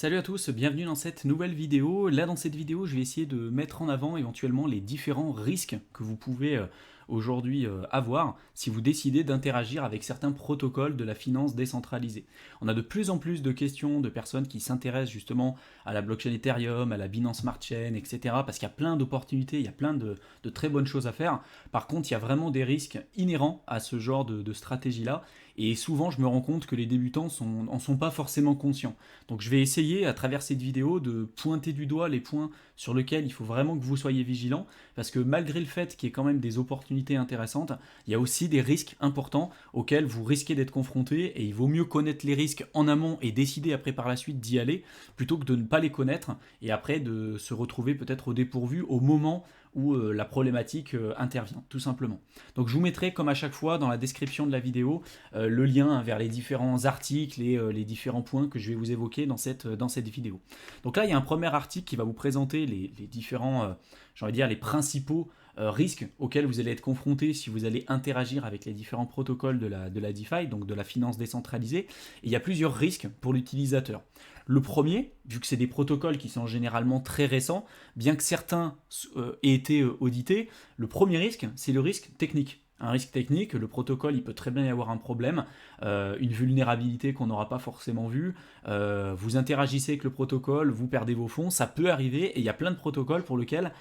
Salut à tous, bienvenue dans cette nouvelle vidéo. Là, dans cette vidéo, je vais essayer de mettre en avant éventuellement les différents risques que vous pouvez aujourd'hui avoir si vous décidez d'interagir avec certains protocoles de la finance décentralisée. On a de plus en plus de questions de personnes qui s'intéressent justement à la blockchain Ethereum, à la Binance Smart Chain, etc. Parce qu'il y a plein d'opportunités, il y a plein de très bonnes choses à faire. Par contre, il y a vraiment des risques inhérents à ce genre de stratégie-là. Et souvent, je me rends compte que les débutants en sont pas forcément conscients. Donc je vais essayer à travers cette vidéo de pointer du doigt les points sur lesquels il faut vraiment que vous soyez vigilants, parce que malgré le fait qu'il y ait quand même des opportunités intéressantes, il y a aussi des risques importants auxquels vous risquez d'être confrontés, et il vaut mieux connaître les risques en amont et décider après par la suite d'y aller, plutôt que de ne pas les connaître et après de se retrouver peut-être au dépourvu au moment où la problématique intervient, tout simplement. Donc je vous mettrai, comme à chaque fois, dans la description de la vidéo, le lien vers les différents articles et les différents points que je vais vous évoquer dans cette vidéo. Donc là, il y a un premier article qui va vous présenter les différents, j'ai envie de dire, les principaux risques auxquels vous allez être confrontés si vous allez interagir avec les différents protocoles de la DeFi, donc de la finance décentralisée. Et il y a plusieurs risques pour l'utilisateur. Le premier, vu que c'est des protocoles qui sont généralement très récents, bien que certains aient été audités, le premier risque, c'est le risque technique. Un risque technique, le protocole, il peut très bien y avoir un problème, une vulnérabilité qu'on n'aura pas forcément vue, vous interagissez avec le protocole, vous perdez vos fonds, ça peut arriver, et il y a plein de protocoles pour lesquels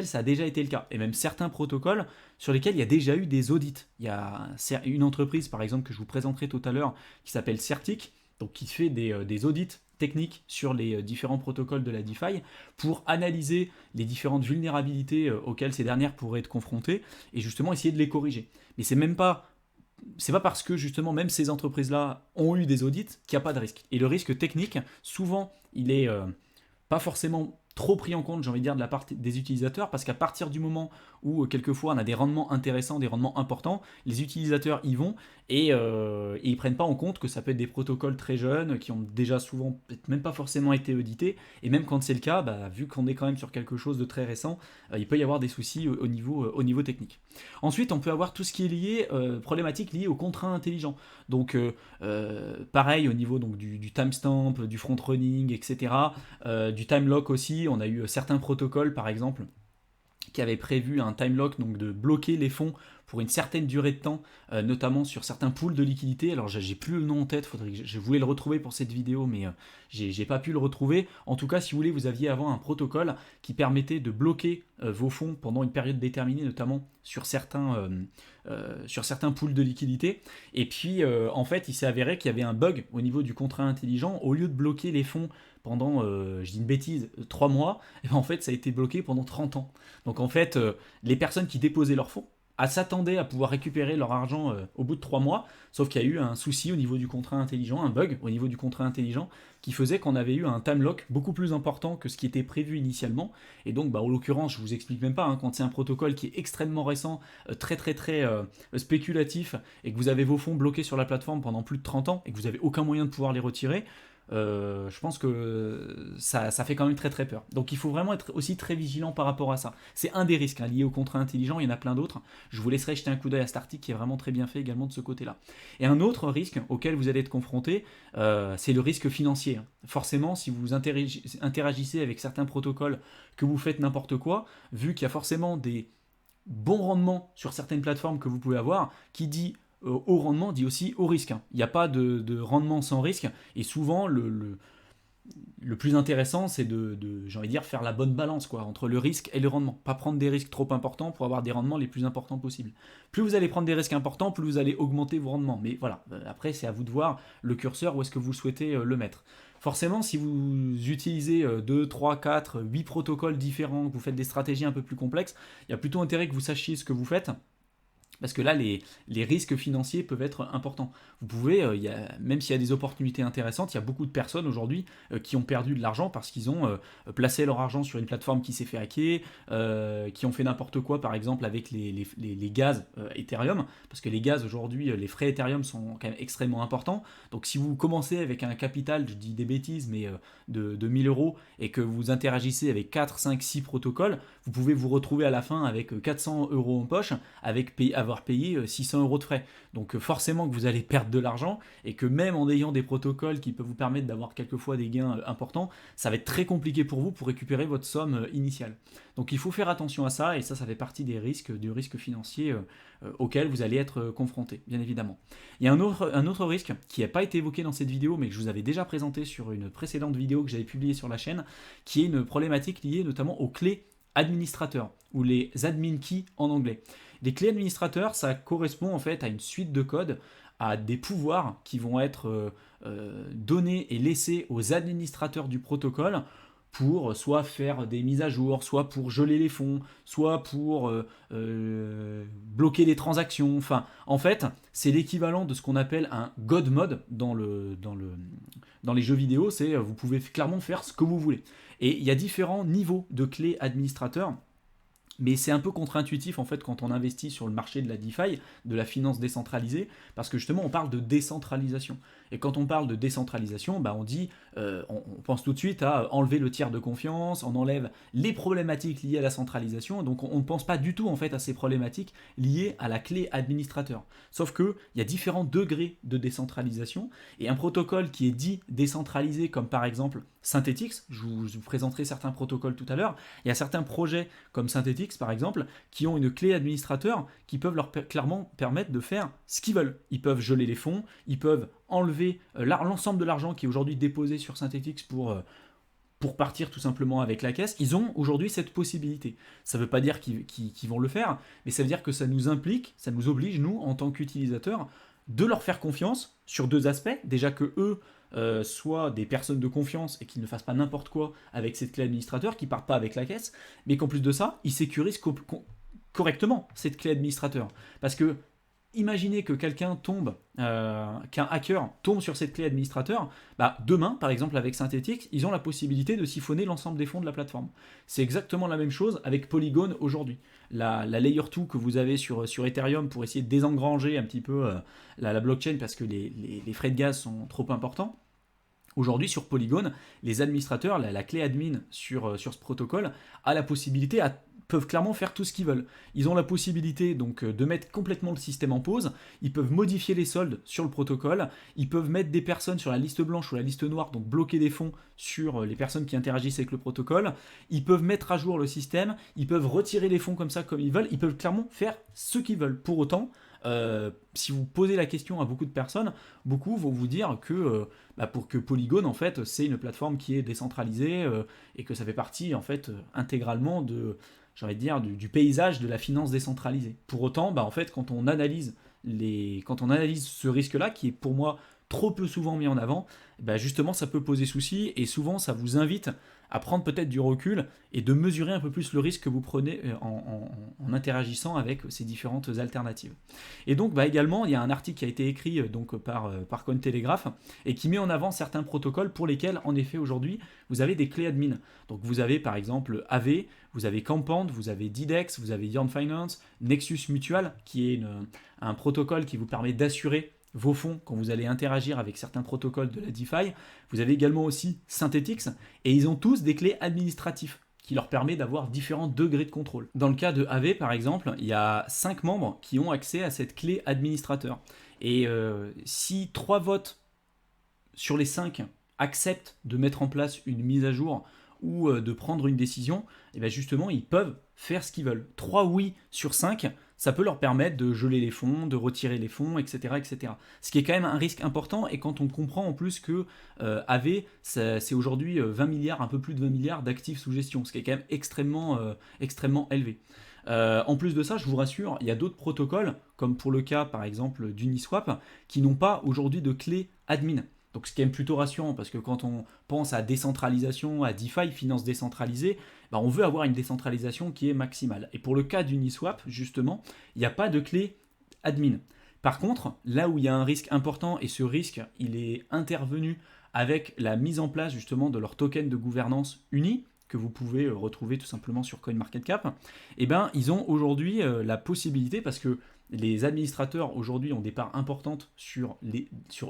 ça a déjà été le cas, et même certains protocoles sur lesquels il y a déjà eu des audits. Il y a une entreprise, par exemple, que je vous présenterai tout à l'heure, qui s'appelle Certic, donc qui fait des audits techniques sur les différents protocoles de la DeFi pour analyser les différentes vulnérabilités auxquelles ces dernières pourraient être confrontées et justement essayer de les corriger. Mais c'est pas parce que justement même ces entreprises-là ont eu des audits qu'il n'y a pas de risque. Et le risque technique, souvent, il est pas forcément trop pris en compte, j'ai envie de dire, de la part des utilisateurs, parce qu'à partir du moment où quelquefois on a des rendements intéressants, des rendements importants, les utilisateurs y vont et ils prennent pas en compte que ça peut être des protocoles très jeunes qui ont déjà souvent peut-être même pas forcément été audités, et même quand c'est le cas, bah, vu qu'on est quand même sur quelque chose de très récent, il peut y avoir des soucis au niveau technique. Ensuite, on peut avoir tout ce qui est lié, problématiques liées aux contrats intelligents. Donc pareil au niveau donc, du timestamp, du front running, etc. Du time lock aussi, on a eu certains protocoles par exemple qui avaient prévu un time lock, donc de bloquer les fonds pour une certaine durée de temps, notamment sur certains pools de liquidités. Alors j'ai plus le nom en tête, je voulais le retrouver pour cette vidéo, mais j'ai pas pu le retrouver. En tout cas, si vous voulez, vous aviez avant un protocole qui permettait de bloquer vos fonds pendant une période déterminée, notamment sur certains pools de liquidités. Et puis, en fait, il s'est avéré qu'il y avait un bug au niveau du contrat intelligent. Au lieu de bloquer les fonds pendant, je dis une bêtise, 3 mois, et ben en fait, ça a été bloqué pendant 30 ans. Donc en fait, les personnes qui déposaient leurs fonds s'attendaient à pouvoir récupérer leur argent au bout de 3 mois, sauf qu'il y a eu un souci au niveau du contrat intelligent, un bug au niveau du contrat intelligent, qui faisait qu'on avait eu un time lock beaucoup plus important que ce qui était prévu initialement. Et donc, bah, en l'occurrence, je vous explique même pas, hein, quand c'est un protocole qui est extrêmement récent, très spéculatif, et que vous avez vos fonds bloqués sur la plateforme pendant plus de 30 ans, et que vous n'avez aucun moyen de pouvoir les retirer, je pense que ça fait quand même très peur. Donc il faut vraiment être aussi très vigilant par rapport à ça. C'est un des risques hein, liés au contrat intelligent, il y en a plein d'autres. Je vous laisserai jeter un coup d'œil à cet article qui est vraiment très bien fait également de ce côté-là. Et un autre risque auquel vous allez être confronté, c'est le risque financier. Forcément, si vous interagissez avec certains protocoles, que vous faites n'importe quoi, vu qu'il y a forcément des bons rendements sur certaines plateformes que vous pouvez avoir, qui dit au rendement dit aussi au risque. Il n'y a pas de rendement sans risque. Et souvent, le plus intéressant, c'est j'ai envie de dire, faire la bonne balance quoi, entre le risque et le rendement. Pas prendre des risques trop importants pour avoir des rendements les plus importants possibles. Plus vous allez prendre des risques importants, plus vous allez augmenter vos rendements. Mais voilà, après, c'est à vous de voir le curseur où est-ce que vous souhaitez le mettre. Forcément, si vous utilisez 2, 3, 4, 8 protocoles différents, que vous faites des stratégies un peu plus complexes, il y a plutôt intérêt que vous sachiez ce que vous faites parce que là, les risques financiers peuvent être importants. Vous pouvez, même s'il y a des opportunités intéressantes, il y a beaucoup de personnes aujourd'hui qui ont perdu de l'argent parce qu'ils ont placé leur argent sur une plateforme qui s'est fait hacker, qui ont fait n'importe quoi, par exemple, avec les gaz Ethereum, parce que les gaz aujourd'hui, les frais Ethereum sont quand même extrêmement importants. Donc si vous commencez avec un capital, je dis des bêtises, mais de 1000 euros, et que vous interagissez avec 4, 5, 6 protocoles, vous pouvez vous retrouver à la fin avec 400 euros en poche, avec avoir payé 600 € de frais. Donc forcément que vous allez perdre de l'argent et que même en ayant des protocoles qui peuvent vous permettre d'avoir quelquefois des gains importants, ça va être très compliqué pour vous pour récupérer votre somme initiale. Donc il faut faire attention à ça et ça fait partie des risques, du risque financier auquel vous allez être confronté, bien évidemment. Il y a un autre risque qui n'a pas été évoqué dans cette vidéo mais que je vous avais déjà présenté sur une précédente vidéo que j'avais publiée sur la chaîne, qui est une problématique liée notamment aux clés administrateurs ou les admin keys en anglais. Les clés administrateurs, ça correspond en fait à une suite de codes, à des pouvoirs qui vont être donnés et laissés aux administrateurs du protocole pour soit faire des mises à jour, soit pour geler les fonds, soit pour bloquer les transactions. Enfin, en fait, c'est l'équivalent de ce qu'on appelle un God mode dans les jeux vidéo. C'est vous pouvez clairement faire ce que vous voulez. Et il y a différents niveaux de clés administrateurs. Mais c'est un peu contre-intuitif en fait quand on investit sur le marché de la DeFi, de la finance décentralisée, parce que justement on parle de décentralisation. Et quand on parle de décentralisation, on dit, on pense tout de suite à enlever le tiers de confiance, on enlève les problématiques liées à la centralisation, donc on ne pense pas du tout en fait à ces problématiques liées à la clé administrateur. Sauf qu'il y a différents degrés de décentralisation, et un protocole qui est dit décentralisé, comme par exemple Synthetix, je vous présenterai certains protocoles tout à l'heure, il y a certains projets comme Synthetix par exemple, qui ont une clé administrateur qui peuvent leur clairement permettre de faire ce qu'ils veulent. Ils peuvent geler les fonds, ils peuvent enlever l'ensemble de l'argent qui est aujourd'hui déposé sur Synthetix pour partir tout simplement avec la caisse. Ils ont aujourd'hui cette possibilité. Ça ne veut pas dire qu'ils vont le faire, mais ça veut dire que ça nous implique, ça nous oblige, nous, en tant qu'utilisateurs, de leur faire confiance sur deux aspects. Déjà que eux soient des personnes de confiance et qu'ils ne fassent pas n'importe quoi avec cette clé administrateur, qu'ils ne partent pas avec la caisse, mais qu'en plus de ça, ils sécurisent correctement cette clé administrateur. Parce que imaginez que quelqu'un tombe, qu'un hacker tombe sur cette clé administrateur, demain, par exemple avec Synthetix, ils ont la possibilité de siphonner l'ensemble des fonds de la plateforme. C'est exactement la même chose avec Polygon aujourd'hui. La Layer 2 que vous avez sur Ethereum pour essayer de désengranger un petit peu la blockchain parce que les frais de gaz sont trop importants. Aujourd'hui, sur Polygon, les administrateurs, la clé admin sur ce protocole, a la possibilité, peuvent clairement faire tout ce qu'ils veulent. Ils ont la possibilité donc de mettre complètement le système en pause, ils peuvent modifier les soldes sur le protocole, ils peuvent mettre des personnes sur la liste blanche ou la liste noire, donc bloquer des fonds sur les personnes qui interagissent avec le protocole, ils peuvent mettre à jour le système, ils peuvent retirer les fonds comme ça comme ils veulent, ils peuvent clairement faire ce qu'ils veulent. Pour autant, si vous posez la question à beaucoup de personnes, beaucoup vont vous dire que pour que Polygon en fait c'est une plateforme qui est décentralisée et que ça fait partie en fait intégralement du paysage de la finance décentralisée. Pour autant, en fait, quand on analyse ce risque-là, qui est pour moi trop peu souvent mis en avant, justement, ça peut poser souci et souvent, ça vous invite à prendre peut-être du recul et de mesurer un peu plus le risque que vous prenez en interagissant avec ces différentes alternatives. Et donc également, il y a un article qui a été écrit par Cointelegraph et qui met en avant certains protocoles pour lesquels, en effet, aujourd'hui, vous avez des clés admin. Donc vous avez par exemple AV, vous avez Campand, vous avez Didex, vous avez Yarn Finance, Nexus Mutual, qui est un protocole qui vous permet d'assurer vos fonds quand vous allez interagir avec certains protocoles de la DeFi. Vous avez également aussi Synthetix, et ils ont tous des clés administratives qui leur permet d'avoir différents degrés de contrôle. Dans le cas de AV, par exemple, il y a 5 membres qui ont accès à cette clé administrateur. Et si 3 votes sur les 5 acceptent de mettre en place une mise à jour ou de prendre une décision, et bien justement, ils peuvent faire ce qu'ils veulent. 3 oui sur 5, ça peut leur permettre de geler les fonds, de retirer les fonds, etc., etc. Ce qui est quand même un risque important, et quand on comprend en plus que AV, c'est aujourd'hui 20 milliards, un peu plus de 20 milliards d'actifs sous gestion, ce qui est quand même extrêmement élevé. En plus de ça, je vous rassure, il y a d'autres protocoles, comme pour le cas par exemple d'Uniswap, qui n'ont pas aujourd'hui de clé admin. Donc ce qui est plutôt rassurant, parce que quand on pense à décentralisation, à DeFi, finance décentralisée, on veut avoir une décentralisation qui est maximale. Et pour le cas d'Uniswap, justement, il n'y a pas de clé admin. Par contre, là où il y a un risque important, et ce risque, il est intervenu avec la mise en place justement de leur token de gouvernance uni, que vous pouvez retrouver tout simplement sur CoinMarketCap, ils ont aujourd'hui la possibilité, parce que les administrateurs aujourd'hui ont des parts importantes sur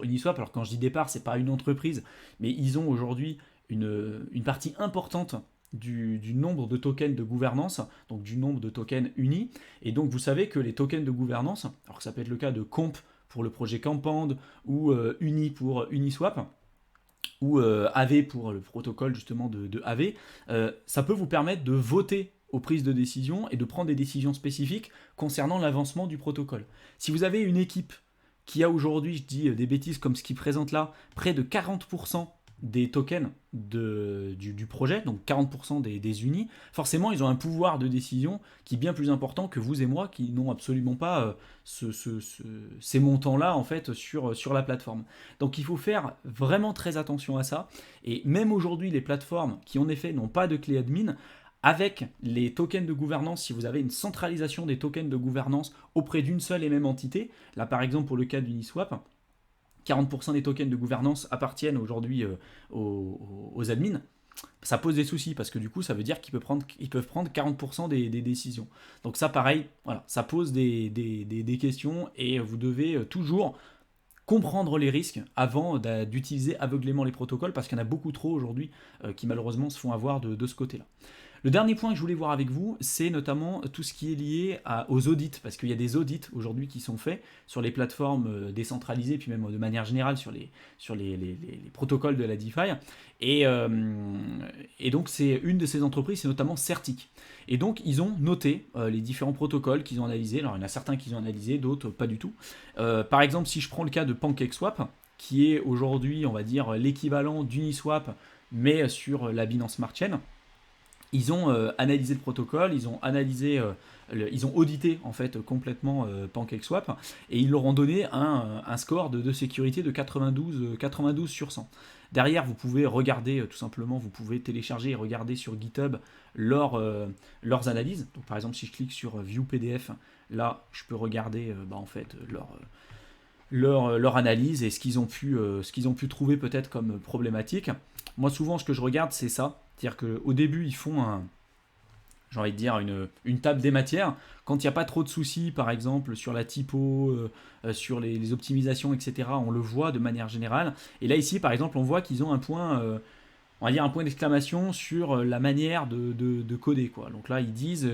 Uniswap. Alors quand je dis des parts, c'est pas une entreprise, mais ils ont aujourd'hui une partie importante du nombre de tokens de gouvernance, donc du nombre de tokens unis. Et donc vous savez que les tokens de gouvernance, alors que ça peut être le cas de Comp pour le projet Campand, ou Uni pour Uniswap, ou AV pour le protocole justement de AV, ça peut vous permettre de voter aux prises de décision et de prendre des décisions spécifiques concernant l'avancement du protocole. Si vous avez une équipe qui a aujourd'hui, je dis des bêtises comme ce qu'il présente là, près de 40% des tokens du projet, donc 40% des unis, forcément ils ont un pouvoir de décision qui est bien plus important que vous et moi qui n'ont absolument pas ces montants-là en fait sur la plateforme. Donc il faut faire vraiment très attention à ça, et même aujourd'hui les plateformes qui en effet n'ont pas de clé admin, avec les tokens de gouvernance, si vous avez une centralisation des tokens de gouvernance auprès d'une seule et même entité, là par exemple pour le cas d'Uniswap, 40% des tokens de gouvernance appartiennent aujourd'hui aux admins, ça pose des soucis parce que du coup ça veut dire qu'ils peuvent prendre 40% des décisions. Donc ça pareil, voilà, ça pose des questions et vous devez toujours comprendre les risques avant d'utiliser aveuglément les protocoles parce qu'il y en a beaucoup trop aujourd'hui qui malheureusement se font avoir de ce côté-là. Le dernier point que je voulais voir avec vous, c'est notamment tout ce qui est lié aux audits, parce qu'il y a des audits aujourd'hui qui sont faits sur les plateformes décentralisées, puis même de manière générale sur les protocoles de la DeFi. Et donc c'est une de ces entreprises, c'est notamment Certic. Et donc ils ont noté les différents protocoles qu'ils ont analysés. Alors il y en a certains qu'ils ont analysés, d'autres pas du tout. Par exemple, si je prends le cas de PancakeSwap, qui est aujourd'hui, on va dire, l'équivalent d'Uniswap, mais sur la Binance Smart Chain, ils ont analysé le protocole, ils ont audité en fait complètement PancakeSwap et ils leur ont donné un score de sécurité de 92 sur 100. Derrière, vous pouvez regarder tout simplement, vous pouvez télécharger et regarder sur GitHub leurs analyses. Donc, par exemple, si je clique sur View PDF, là, je peux regarder en fait leur analyse et ce qu'ils ont pu trouver peut-être comme problématique. Moi, souvent, ce que je regarde, c'est ça. C'est-à-dire qu'au début, ils font j'ai envie de dire une table des matières. Quand il n'y a pas trop de soucis, par exemple, sur la typo, sur les optimisations, etc., on le voit de manière générale. Et là, ici, par exemple, on voit qu'ils ont un point, on va dire un point d'exclamation sur la manière de coder, quoi. Donc là, ils disent,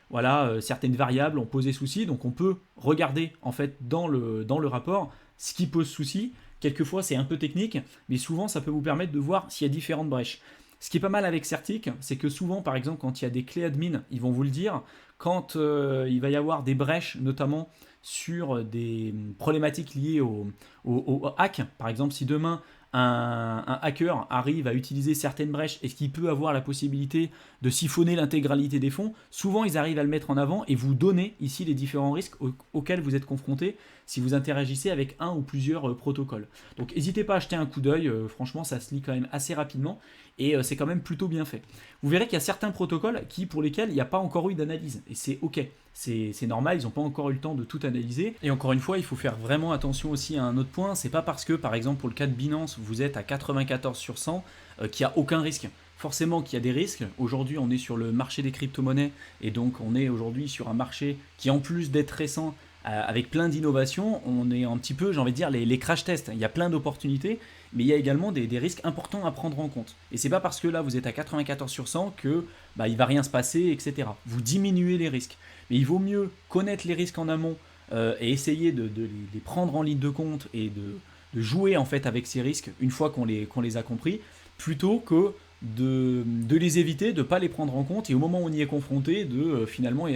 voilà, certaines variables ont posé souci. Donc on peut regarder, en fait, dans le rapport, ce qui pose souci. Quelquefois, c'est un peu technique, mais souvent, ça peut vous permettre de voir s'il y a différentes brèches. Ce qui est pas mal avec Certic, c'est que souvent, par exemple, quand il y a des clés admin, ils vont vous le dire, quand il va y avoir des brèches, notamment sur des problématiques liées au hack, par exemple, si demain un hacker arrive à utiliser certaines brèches et qu'il peut avoir la possibilité de siphonner l'intégralité des fonds, souvent ils arrivent à le mettre en avant et vous donner ici les différents risques auxquels vous êtes confrontés si vous interagissez avec un ou plusieurs protocoles. Donc n'hésitez pas à jeter un coup d'œil, franchement ça se lit quand même assez rapidement et c'est quand même plutôt bien fait. Vous verrez qu'il y a certains protocoles pour lesquels il n'y a pas encore eu d'analyse et c'est ok. C'est normal, ils n'ont pas encore eu le temps de tout analyser. Et encore une fois, il faut faire vraiment attention aussi à un autre point, c'est pas parce que, par exemple, pour le cas de Binance, vous êtes à 94 sur 100 qu'il n'y a aucun risque. Forcément qu'il y a des risques. Aujourd'hui, on est sur le marché des crypto-monnaies, et donc on est aujourd'hui sur un marché qui, en plus d'être récent, avec plein d'innovations, on est un petit peu, j'ai envie de dire, les crash tests. Il y a plein d'opportunités, mais il y a également des risques importants à prendre en compte. Et c'est pas parce que là, vous êtes à 94 sur 100 que il va rien se passer, etc. Vous diminuez les risques. Mais il vaut mieux connaître les risques en amont et essayer de les prendre en ligne de compte et de jouer en fait avec ces risques une fois qu'on les a compris, plutôt que de les éviter, de ne pas les prendre en compte et au moment où on y est confronté, de finalement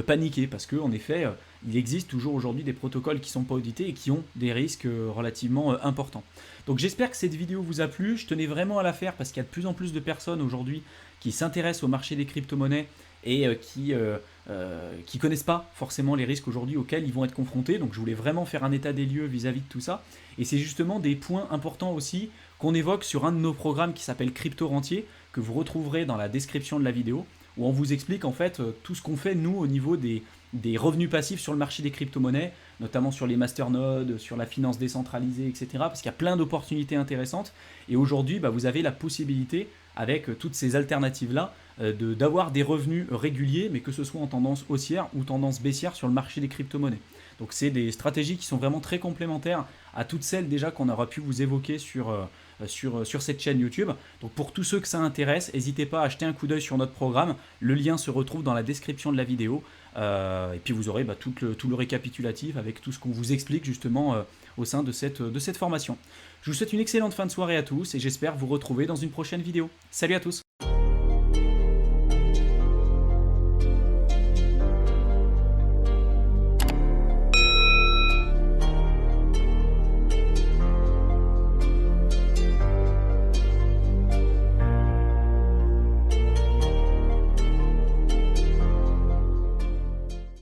paniquer. Parce qu'en effet, il existe toujours aujourd'hui des protocoles qui ne sont pas audités et qui ont des risques relativement importants. Donc j'espère que cette vidéo vous a plu. Je tenais vraiment à la faire parce qu'il y a de plus en plus de personnes aujourd'hui qui s'intéressent au marché des crypto-monnaies et qui connaissent pas forcément les risques aujourd'hui auxquels ils vont être confrontés. Donc je voulais vraiment faire un état des lieux vis-à-vis de tout ça. Et c'est justement des points importants aussi qu'on évoque sur un de nos programmes qui s'appelle Crypto Rentier, que vous retrouverez dans la description de la vidéo, où on vous explique en fait tout ce qu'on fait nous au niveau des revenus passifs sur le marché des crypto-monnaies, notamment sur les masternodes, sur la finance décentralisée, etc. Parce qu'il y a plein d'opportunités intéressantes. Et aujourd'hui, vous avez la possibilité, avec toutes ces alternatives-là, d'avoir des revenus réguliers, mais que ce soit en tendance haussière ou tendance baissière sur le marché des crypto-monnaies. Donc c'est des stratégies qui sont vraiment très complémentaires à toutes celles déjà qu'on aura pu vous évoquer sur sur cette chaîne YouTube. Donc pour tous ceux que ça intéresse, n'hésitez pas à jeter un coup d'œil sur notre programme. Le lien se retrouve dans la description de la vidéo. Et puis vous aurez tout le récapitulatif avec tout ce qu'on vous explique justement au sein de cette formation. Je vous souhaite une excellente fin de soirée à tous et j'espère vous retrouver dans une prochaine vidéo. Salut à tous!